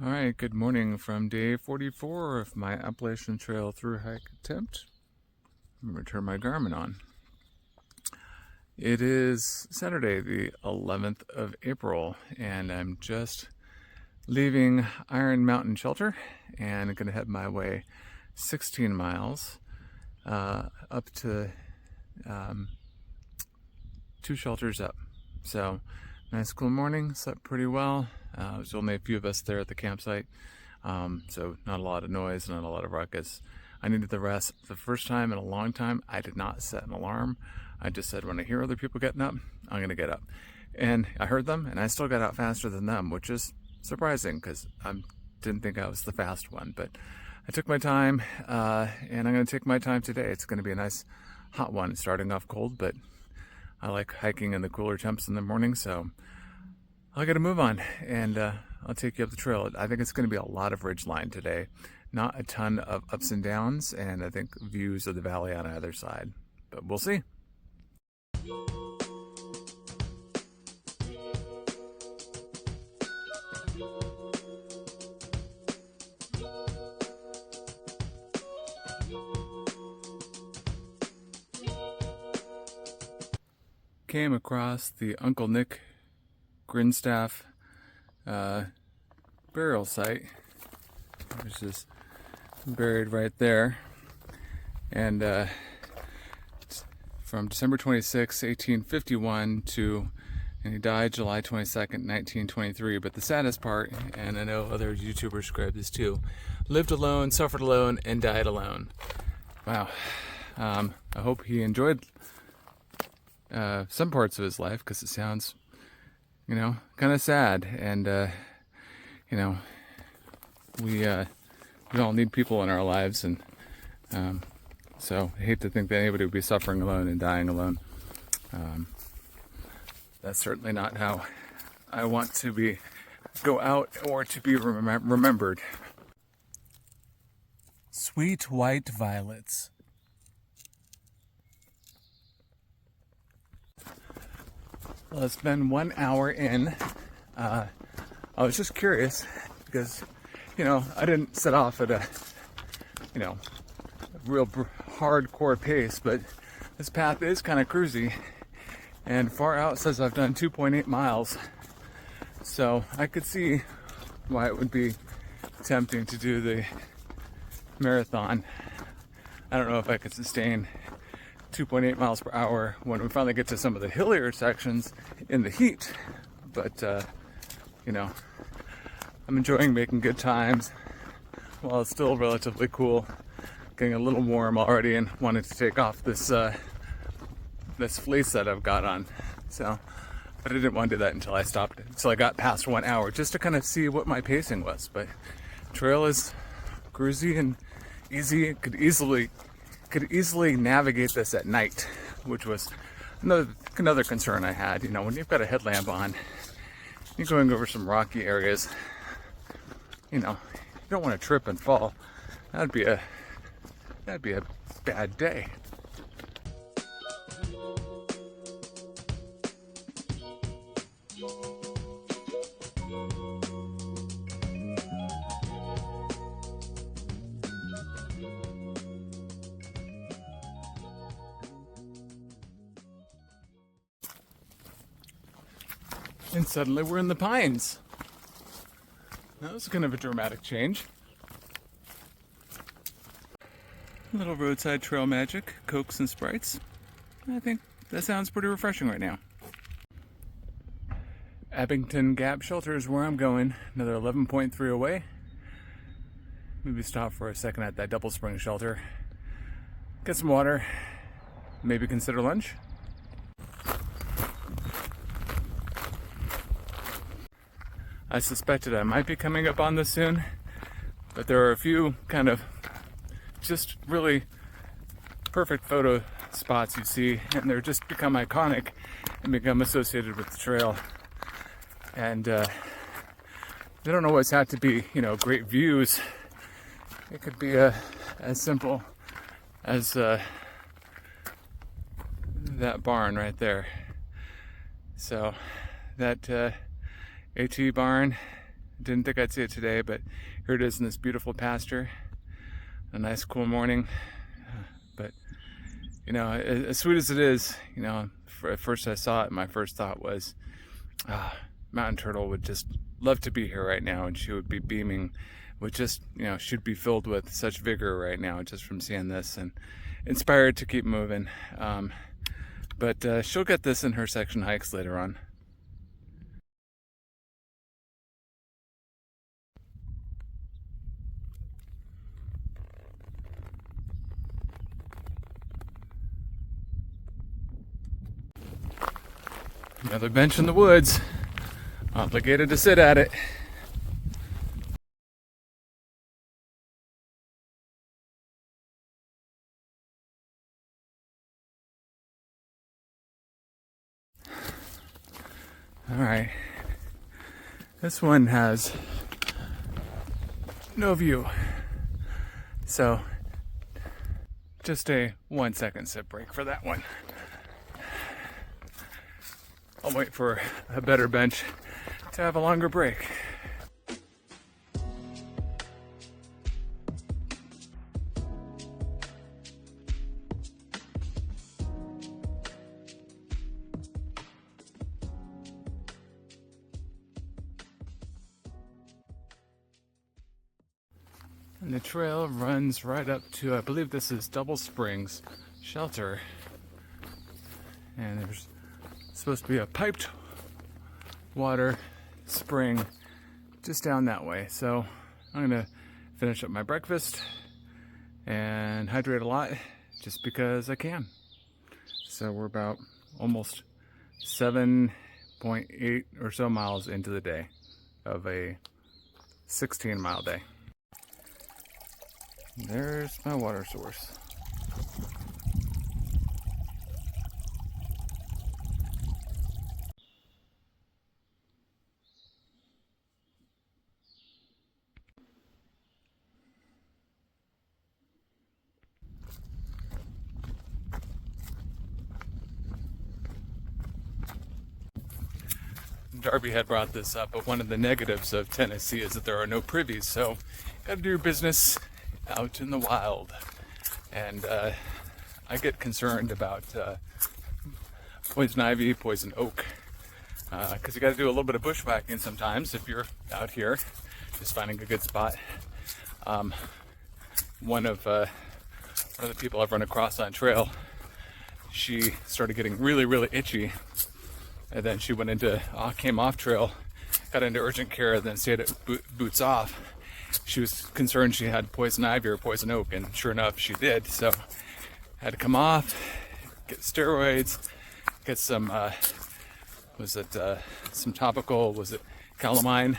All right, good morning from day 44 of my Appalachian Trail through hike attempt. I'm going to turn my Garmin on. It is Saturday, the 11th of April, and I'm just leaving Iron Mountain Shelter and going to head my way 16 miles up to 2 shelters up. So, nice cool morning, slept pretty well. There's only a few of us there at the campsite, so not a lot of noise, not a lot of ruckus. I needed the rest. The first time in a long time, I did not set an alarm. I just said, when I hear other people getting up, I'm going to get up. And I heard them, and I still got out faster than them, which is surprising because I didn't think I was the fast one. But I took my time, and I'm going to take my time today. It's going to be a nice hot one, starting off cold, but I like hiking in the cooler temps in the morning, so I'll get a move on, and I'll take you up the trail. I think it's going to be a lot of ridgeline today. Not a ton of ups and downs, and I think views of the valley on either side. But we'll see. Came across the Uncle Nick Grinstaff burial site, which is buried right there, and from December 26, 1851 and he died July 22nd, 1923. But the saddest part, and I know other YouTubers describe this too, lived alone, suffered alone, and died alone. Wow. I hope he enjoyed some parts of his life, because it sounds, kind of sad. And we all need people in our lives, and so I hate to think that anybody would be suffering alone and dying alone. That's certainly not how I want to go out or to be remembered. Sweet white violets. Well, it's been 1 hour in. I was just curious because, I didn't set off at a, real hardcore pace, but this path is kind of cruisy, and far out says I've done 2.8 miles. So I could see why it would be tempting to do the marathon. I don't know if I could sustain 2.8 miles per hour when we finally get to some of the hillier sections in the heat, but I'm enjoying making good times while it's still relatively cool, getting a little warm already, and wanted to take off this this fleece that I've got on. So, but I didn't want to do that until I stopped, until I got past 1 hour, just to kind of see what my pacing was. But trail is cruisy and easy. Could easily navigate this at night, which was another concern I had. When you've got a headlamp on, you're going over some rocky areas, you don't want to trip and fall. That'd be a bad day. And suddenly we're in the pines. That was kind of a dramatic change. A little roadside trail magic, Cokes and Sprites. I think that sounds pretty refreshing right now. Abingdon Gap shelter is where I'm going. Another 11.3 away. Maybe stop for a second at that Double Spring shelter. Get some water. Maybe consider lunch. I suspected I might be coming up on this soon, but there are a few kind of just really perfect photo spots you see, and they're just become iconic and become associated with the trail. And they don't always have to be, great views. It could be as simple as that barn right there. So that AT barn Didn't think I'd see it today, but here it is in this beautiful pasture. A nice cool morning. But, you know, as sweet as it is, you know, at first I saw it, my first thought was, mountain turtle would just love to be here right now, and she would be beaming with just, you know, she'd be filled with such vigor right now just from seeing this and inspired to keep moving. But she'll get this in her section hikes later on. Another bench in the woods. Obligated to sit at it. All right. This one has no view. So just a 1 second sit break for that one. I'll wait for a better bench to have a longer break. And the trail runs right up to, I believe this is Double Springs Shelter. And there's supposed to be a piped water spring just down that way. So I'm gonna finish up my breakfast and hydrate a lot just because I can. So we're about almost 7.8 or so miles into the day of a 16-mile day. There's my water source. Darby had brought this up, but one of the negatives of Tennessee is that there are no privies, so gotta do your business out in the wild. And I get concerned about poison ivy, poison oak, because you gotta do a little bit of bushwhacking sometimes if you're out here just finding a good spot. One of the people I've run across on trail, she started getting really, really itchy. And then she came off trail, got into urgent care, and then stayed at boots off. She was concerned she had poison ivy or poison oak, and sure enough, she did. So had to come off, get steroids, get some, some topical, calamine,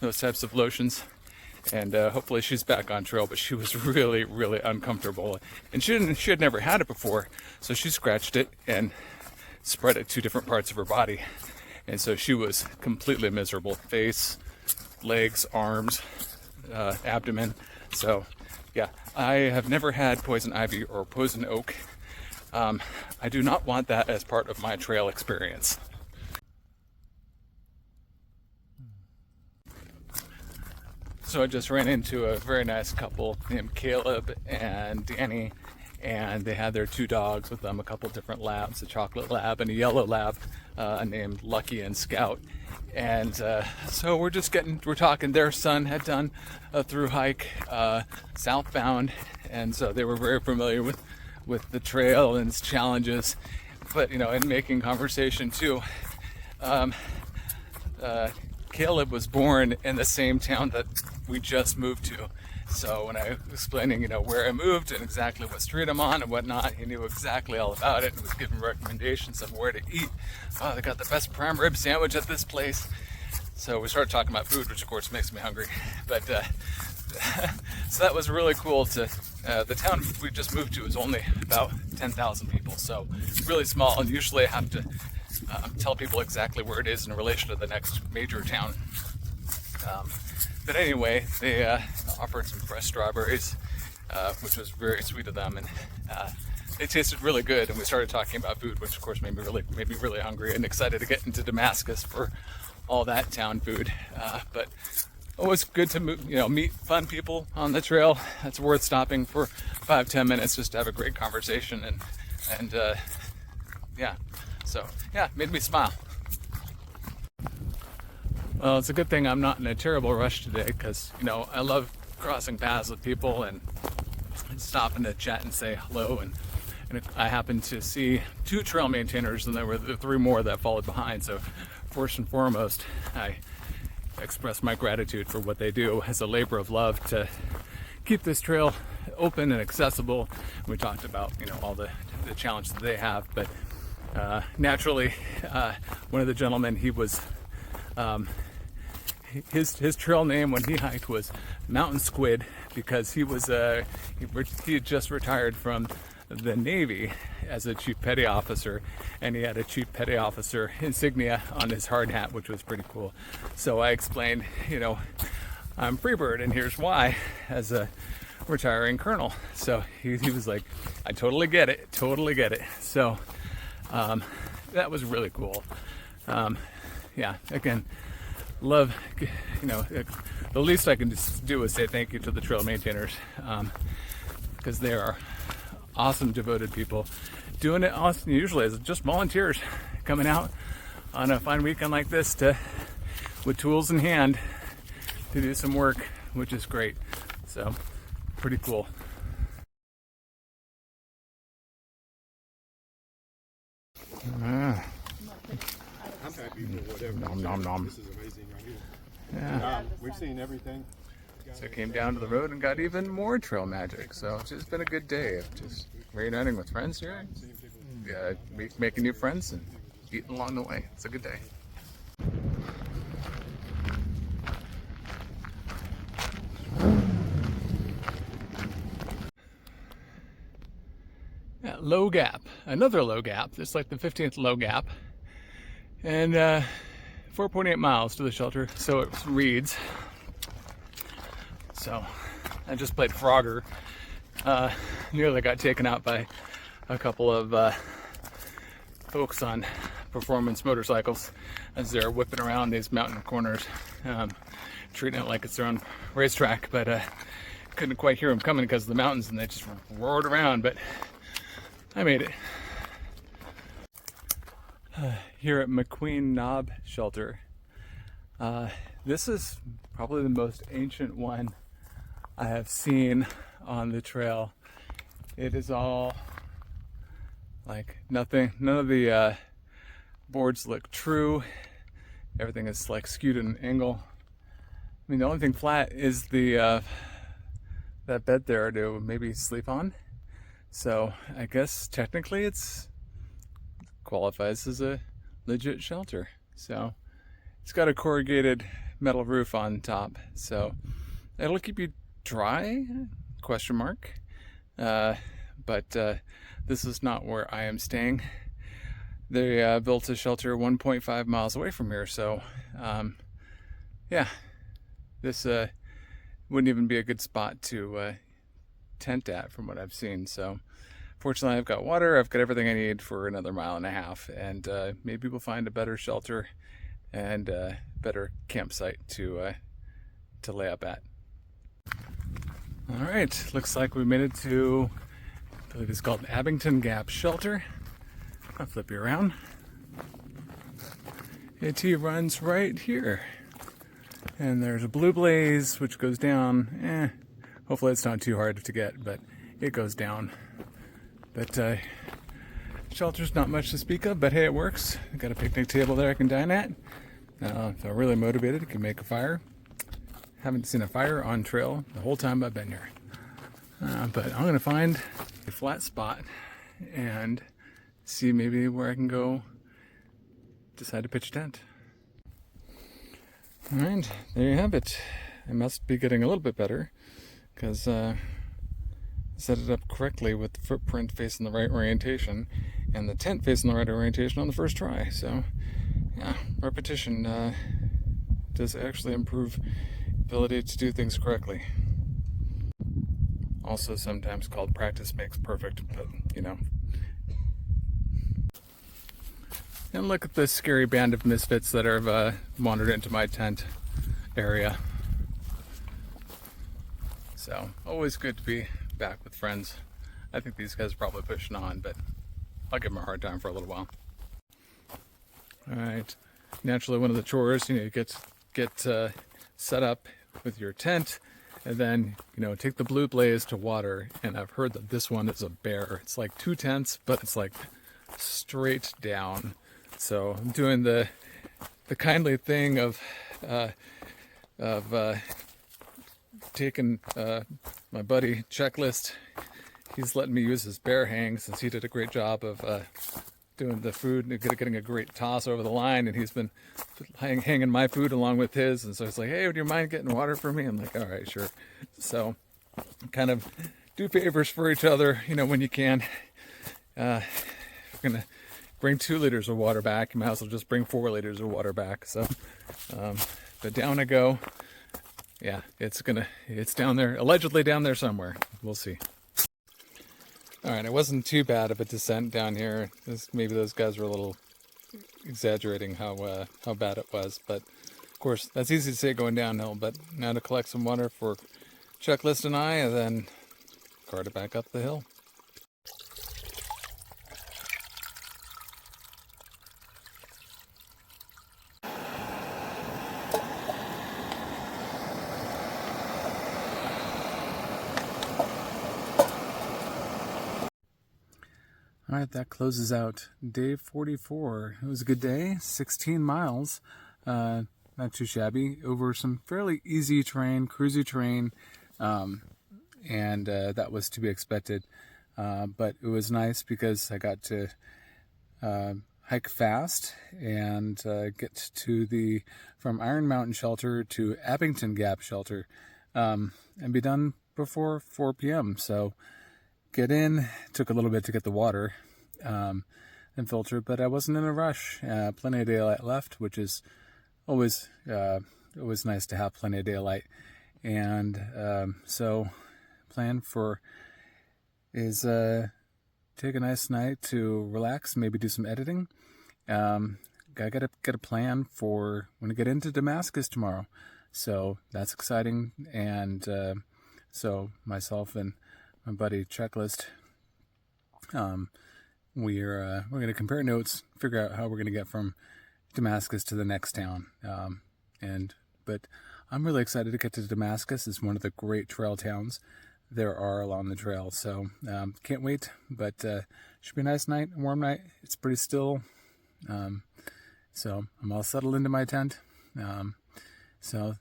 those types of lotions. And hopefully she's back on trail, but she was really, really uncomfortable. And she had never had it before, so she scratched it and spread it to different parts of her body, and so she was completely miserable. Face, legs, arms, abdomen. So yeah, I have never had poison ivy or poison oak. I do not want that as part of my trail experience. So I just ran into a very nice couple named Caleb and Danny, and they had their two dogs with them, a couple different labs, a chocolate lab and a yellow lab named Lucky and Scout. And so we're talking. Their son had done a thru hike southbound, and so they were very familiar with the trail and its challenges. But, you know, in making conversation too, Caleb was born in the same town that we just moved to. So when I was explaining, you know, where I moved and exactly what street I'm on and whatnot, he knew exactly all about it and was giving recommendations of where to eat. Oh, they got the best prime rib sandwich at this place. So we started talking about food, which of course makes me hungry. But so that was really cool. The town we just moved to is only about 10,000 people, so really small. And usually I have to tell people exactly where it is in relation to the next major town. But anyway, they offered some fresh strawberries, which was very sweet of them, and they tasted really good. And we started talking about food, which of course made me really hungry and excited to get into Damascus for all that town food. But always good to meet fun people on the trail. It's worth stopping for 5-10 minutes just to have a great conversation and yeah. So yeah, made me smile. Well, it's a good thing I'm not in a terrible rush today because I love crossing paths with people and stopping to chat and say hello. And I happened to see 2 trail maintainers, and there were 3 more that followed behind. So first and foremost, I express my gratitude for what they do as a labor of love to keep this trail open and accessible. We talked about all the challenges that they have, but naturally, one of the gentlemen, he was his trail name when he hiked was Mountain Squid, because he had just retired from the Navy as a Chief Petty Officer, and he had a Chief Petty Officer insignia on his hard hat, which was pretty cool. So I explained, I'm Freebird, and here's why, as a retiring colonel. So he was like, I totally get it. So that was really cool. Yeah, again, love, the least I can just do is say thank you to the trail maintainers, because they are awesome, devoted people doing it awesome, usually as just volunteers coming out on a fine weekend like this with tools in hand to do some work, which is great. So pretty cool. I'm happy for whatever. Nom, nom. This is amazing right here. Yeah. We've seen everything. So I came down to the road and got even more trail magic. So it's just been a good day of just reuniting with friends here. Making new friends and eating along the way. It's a good day. Yeah, low gap. Another low gap. It's like the 15th low gap. And 4.8 miles to the shelter, so it reads. So I just played Frogger. Nearly got taken out by a couple of folks on performance motorcycles as they're whipping around these mountain corners, treating it like it's their own racetrack, but couldn't quite hear them coming because of the mountains, and they just roared around, but I made it. Here at McQueen Knob Shelter. This is probably the most ancient one I have seen on the trail. It is all like nothing, none of the boards look true. Everything is like skewed at an angle. I mean, the only thing flat is the that bed there to maybe sleep on. So I guess technically it's qualifies as a legit shelter. So it's got a corrugated metal roof on top, so it'll keep you dry, ? But this is not where I am staying. They built a shelter 1.5 miles away from here, so yeah, this wouldn't even be a good spot to tent at from what I've seen. So fortunately, I've got water, I've got everything I need for another 1.5 miles, and maybe we'll find a better shelter and a better campsite to lay up at. All right, looks like we made it to, I believe it's called Abingdon Gap Shelter. I'll flip you around. AT runs right here. And there's a blue blaze which goes down. Hopefully it's not too hard to get, but it goes down. But shelter's not much to speak of, but hey, it works. I've got a picnic table there I can dine at. If I'm really motivated, I can make a fire. Haven't seen a fire on trail the whole time I've been here. But I'm going to find a flat spot and see maybe where I can go decide to pitch a tent. All right, there you have it. I must be getting a little bit better because I set it up correctly with the footprint facing the right orientation and the tent facing the right orientation on the first try. So yeah, repetition does actually improve ability to do things correctly. Also sometimes called practice makes perfect, but you know. And look at this scary band of misfits that have wandered into my tent area. So always good to be back with friends. I think these guys are probably pushing on, but I'll give them a hard time for a little while. All right. Naturally, one of the chores, you get set up with your tent, and then take the blue blaze to water. And I've heard that this one is a bear. It's like 2 tents, but it's like straight down. So I'm doing the kindly thing of taking my buddy Checklist. He's letting me use his bear hang since he did a great job of doing the food and getting a great toss over the line, and he's been hanging my food along with his. And so he's like, hey, would you mind getting water for me? I'm like, all right, sure. So kind of do favors for each other, when you can. We're gonna bring 2 liters of water back. You might as well just bring 4 liters of water back. So but down I go. Yeah, it's down there, allegedly down there somewhere. We'll see. All right, it wasn't too bad of a descent down here. Maybe those guys were a little exaggerating how bad it was, but of course that's easy to say going downhill. But now to collect some water for Checklist and I, and then cart it back up the hill. All right, that closes out day 44. It was a good day, 16 miles, not too shabby, over some fairly easy terrain, cruisy terrain, and that was to be expected. But it was nice because I got to hike fast and get to from Iron Mountain Shelter to Abingdon Gap Shelter, and be done before 4 p.m. So get in, took a little bit to get the water and filter, but I wasn't in a rush. Plenty of daylight left, which is always nice to have plenty of daylight. And so plan is take a nice night to relax, maybe do some editing. I gotta get a plan for when I get into Damascus tomorrow, so that's exciting. And so myself and my buddy Checklist, we're going to compare notes, figure out how we're going to get from Damascus to the next town. But I'm really excited to get to Damascus. It's one of the great trail towns there are along the trail. So can't wait. But should be a nice night, a warm night. It's pretty still. So I'm all settled into my tent. So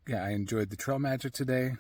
yeah, I enjoyed the trail magic today.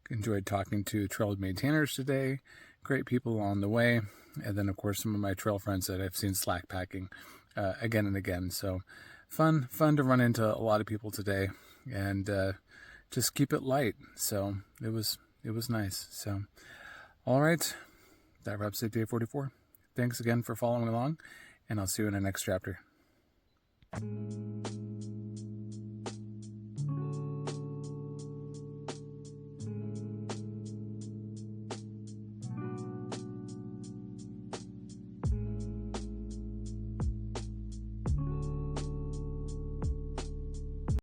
Enjoyed talking to trail maintainers today. Great people on the way. And then, of course, some of my trail friends that I've seen slack packing again and again. So fun to run into a lot of people today, and just keep it light. So it was nice. So, all right, that wraps up day 44. Thanks again for following along, and I'll see you in the next chapter.